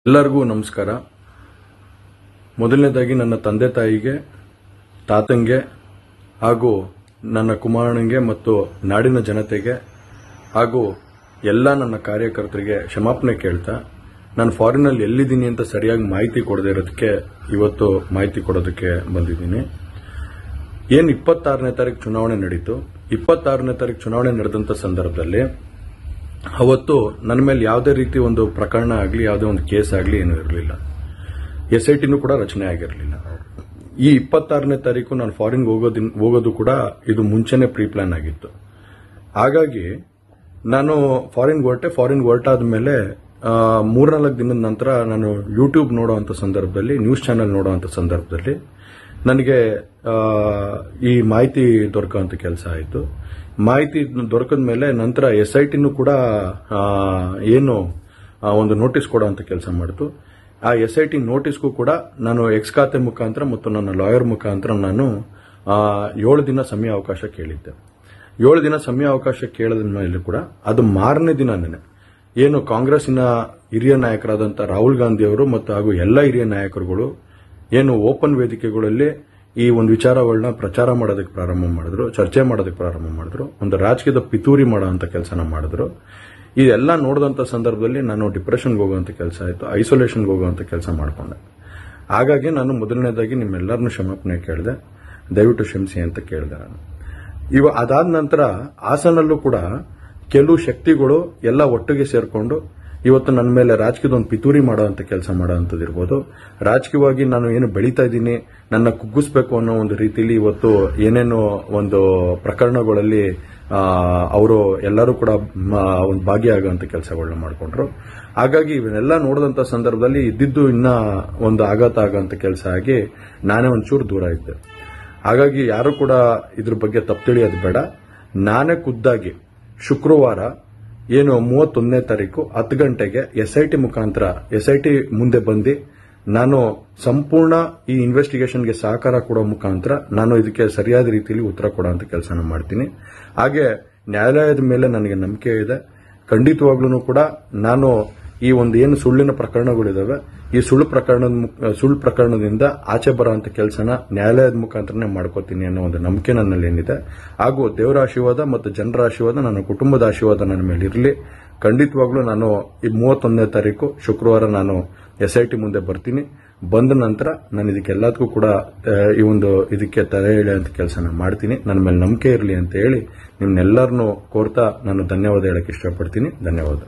ಎಲ್ಲರಿಗೂ ನಮಸ್ಕಾರ. ಮೊದಲನೇದಾಗಿ ನನ್ನ ತಂದೆ ತಾಯಿಗೆ, ತಾತಂಗೆ ಹಾಗೂ ನನ್ನ ಕುಮಾರನಿಗೆ ಮತ್ತು ನಾಡಿನ ಜನತೆಗೆ ಹಾಗೂ ಎಲ್ಲ ನನ್ನ ಕಾರ್ಯಕರ್ತರಿಗೆ ಕ್ಷಮಾಪಣೆ ಕೇಳ್ತಾ, ನಾನು ಫಾರಿನಲ್ಲಿ ಎಲ್ಲಿದ್ದೀನಿ ಅಂತ ಸರಿಯಾಗಿ ಮಾಹಿತಿ ಕೊಡದೇ ಇರೋದಕ್ಕೆ ಇವತ್ತು ಮಾಹಿತಿ ಕೊಡೋದಕ್ಕೆ ಬಂದಿದ್ದೀನಿ. ಏನು 26ನೇ ತಾರೀಕು ಚುನಾವಣೆ ನಡೀತು. 26ನೇ ತಾರೀಕು ಚುನಾವಣೆ ನಡೆದಂತ ಸಂದರ್ಭದಲ್ಲಿ ಅವತ್ತು ನನ್ನ ಮೇಲೆ ಯಾವುದೇ ರೀತಿ ಒಂದು ಪ್ರಕರಣ ಆಗಲಿ, ಯಾವುದೇ ಒಂದು ಕೇಸ್ ಆಗಲಿ ಏನೂ ಇರಲಿಲ್ಲ. SITನೂ ಕೂಡ ರಚನೆ ಆಗಿರಲಿಲ್ಲ. ಈ 26ನೇ ತಾರೀಕು ನಾನು ಫಾರಿನ್ ಹೋಗೋದು ಕೂಡ ಇದು ಮುಂಚೆನೆ ಪ್ರೀ ಪ್ಲಾನ್ ಆಗಿತ್ತು. ಹಾಗಾಗಿ ನಾನು ಫಾರಿನ್ ಹೊರಟಾದ ಮೇಲೆ 3-4 ದಿನದ ನಂತರ ನಾನು ಯೂಟ್ಯೂಬ್ ನೋಡುವಂತ ಸಂದರ್ಭದಲ್ಲಿ, ನ್ಯೂಸ್ ಚಾನೆಲ್ ನೋಡುವಂತ ಸಂದರ್ಭದಲ್ಲಿ ನನಗೆ ಈ ಮಾಹಿತಿ ದೊರಕುವಂತ ಕೆಲಸ ಆಯಿತು. ಮಾಹಿತಿ ದೊರಕದ ಮೇಲೆ ನಂತರ SITನೂ ಕೂಡ ಏನು ಒಂದು ನೋಟಿಸ್ ಕೊಡುವಂತ ಕೆಲಸ ಮಾಡಿತು. ಆ SIT ನೋಟಿಸ್ಗೂ ಕೂಡ ನಾನು ಎಕ್ಸ್ ಖಾತೆ ಮುಖಾಂತರ ಮತ್ತು ನನ್ನ ಲಾಯರ್ ಮುಖಾಂತರ ನಾನು 7 ದಿನ ಸಮಯ ಅವಕಾಶ ಕೇಳಿದ್ದೆ. 7 ದಿನ ಸಮಯ ಅವಕಾಶ ಕೇಳಿದ ಮೇಲೆ ಕೂಡ ಅದು ಮಾರನೇ ದಿನನೇ ಏನು ಕಾಂಗ್ರೆಸ್ಸಿನ ಹಿರಿಯ ನಾಯಕರಾದಂತಹ ರಾಹುಲ್ ಗಾಂಧಿ ಅವರು ಮತ್ತು ಹಾಗೂ ಎಲ್ಲ ಹಿರಿಯ ನಾಯಕರುಗಳು ಏನು ಓಪನ್ ವೇದಿಕೆಗಳಲ್ಲಿ ಈ ಒಂದು ವಿಚಾರಗಳನ್ನ ಪ್ರಚಾರ ಮಾಡೋದಕ್ಕೆ ಪ್ರಾರಂಭ ಮಾಡಿದ್ರು, ಚರ್ಚೆ ಮಾಡೋದಕ್ಕೆ ಪ್ರಾರಂಭ ಮಾಡಿದ್ರು, ಒಂದು ರಾಜಕೀಯದ ಪಿತೂರಿ ಮಾಡುವಂತ ಕೆಲಸನ ಮಾಡಿದ್ರು. ಇದೆಲ್ಲ ನೋಡಿದಂತ ಸಂದರ್ಭದಲ್ಲಿ ನಾನು ಡಿಪ್ರೆಷನ್ಗೆ ಹೋಗುವಂತ ಕೆಲಸ ಆಯಿತು, ಐಸೋಲೇಷನ್ಗೆ ಹೋಗುವಂತ ಕೆಲಸ ಮಾಡಿಕೊಂಡೆ. ಹಾಗಾಗಿ ನಾನು ಮೊದಲನೇದಾಗಿ ನಿಮ್ಮೆಲ್ಲರನ್ನೂ ಕ್ಷಮಾಪಣೆ ಕೇಳಿದೆ, ದಯವಿಟ್ಟು ಕ್ಷಮಿಸಿ ಅಂತ ಕೇಳಿದೆ ನಾನು. ಅದಾದ ನಂತರ ಹಾಸನಲ್ಲೂ ಕೂಡ ಕೆಲವು ಶಕ್ತಿಗಳು ಎಲ್ಲ ಒಟ್ಟಿಗೆ ಸೇರ್ಕೊಂಡು ಇವತ್ತು ನನ್ನ ಮೇಲೆ ರಾಜಕೀಯದ ಒಂದು ಪಿತೂರಿ ಮಾಡುವಂತ ಕೆಲಸ ಮಾಡುವಂಥದ್ದು ಇರ್ಬೋದು. ರಾಜಕೀಯವಾಗಿ ನಾನು ಏನು ಬೆಳೀತಾ ಇದ್ದೀನಿ, ನನ್ನ ಕುಗ್ಗಿಸ್ಬೇಕು ಅನ್ನೋ ಒಂದು ರೀತಿಯಲ್ಲಿ ಇವತ್ತು ಏನೇನೋ ಒಂದು ಪ್ರಕರಣಗಳಲ್ಲಿ ಅವರು ಎಲ್ಲರೂ ಕೂಡ ಒಂದು ಭಾಗಿಯಾಗುವಂತ ಕೆಲಸಗಳನ್ನ ಮಾಡಿಕೊಂಡ್ರು. ಹಾಗಾಗಿ ಇವನ್ನೆಲ್ಲ ನೋಡಿದಂತ ಸಂದರ್ಭದಲ್ಲಿ ಇದ್ದಿದ್ದು ಇನ್ನ ಒಂದು ಆಘಾತ ಆಗುವಂತ ಕೆಲಸ ಆಗಿ ನಾನೇ ಒಂಚೂರು ದೂರ ಇದ್ದೆ. ಹಾಗಾಗಿ ಯಾರು ಕೂಡ ಇದ್ರ ಬಗ್ಗೆ ತಪ್ಪು ತಿಳಿಯೋದು ಬೇಡ. ನಾನೇ ಖುದ್ದಾಗಿ ಶುಕ್ರವಾರ ಏನು 31ನೇ ತಾರೀಕು 10 ಗಂಟೆಗೆ SIT ಮುಖಾಂತರ SIT ಮುಂದೆ ಬಂದು ನಾನು ಸಂಪೂರ್ಣ ಈ ಇನ್ವೆಸ್ಟಿಗೇಷನ್ಗೆ ಸಹಕಾರ ಕೊಡೋ ಮುಖಾಂತರ ನಾನು ಇದಕ್ಕೆ ಸರಿಯಾದ ರೀತಿಯಲ್ಲಿ ಉತ್ತರ ಕೊಡುವಂತ ಕೆಲಸನ ಮಾಡ್ತೀನಿ. ಹಾಗೆ ನ್ಯಾಯಾಲಯದ ಮೇಲೆ ನನಗೆ ನಂಬಿಕೆ ಇದೆ. ಖಂಡಿತವಾಗ್ಲೂ ಕೂಡ ನಾನು ಈ ಒಂದು ಏನು ಸುಳ್ಳಿನ ಪ್ರಕರಣಗಳಿದಾವೆ, ಈ ಸುಳ್ಳು ಪ್ರಕರಣದಿಂದ ಆಚೆ ಬರುವಂತ ಕೆಲಸನ ನ್ಯಾಯಾಲಯದ ಮುಖಾಂತರನೇ ಮಾಡ್ಕೋತೀನಿ ಅನ್ನೋ ಒಂದು ನಂಬಿಕೆ ನನ್ನಲ್ಲಿ ಏನಿದೆ. ಹಾಗೂ ದೇವರ ಆಶೀರ್ವಾದ ಮತ್ತು ಜನರ ಆಶೀರ್ವಾದ, ನನ್ನ ಕುಟುಂಬದ ಆಶೀರ್ವಾದ ನನ್ನ ಮೇಲೆ ಇರಲಿ. ಖಂಡಿತವಾಗ್ಲೂ ನಾನು ಈ 31ನೇ ತಾರೀಕು ಶುಕ್ರವಾರ ನಾನು SIT ಮುಂದೆ ಬರ್ತೀನಿ. ಬಂದ ನಂತರ ನಾನು ಇದಕ್ಕೆಲ್ಲದಕ್ಕೂ ಕೂಡ ಈ ಒಂದು ಇದಕ್ಕೆ ತಲೆ ಎಳೆಯುವಂತ ಕೆಲಸನ ಮಾಡ್ತೀನಿ. ನನ್ನ ಮೇಲೆ ನಂಬಿಕೆ ಇರಲಿ ಅಂತ ಹೇಳಿ ನಿಮ್ನೆಲ್ಲರನ್ನೂ ಕೋರ್ತಾ ನಾನು ಧನ್ಯವಾದ ಹೇಳಕ್ಕೆ ಇಷ್ಟಪಡ್ತೀನಿ. ಧನ್ಯವಾದ.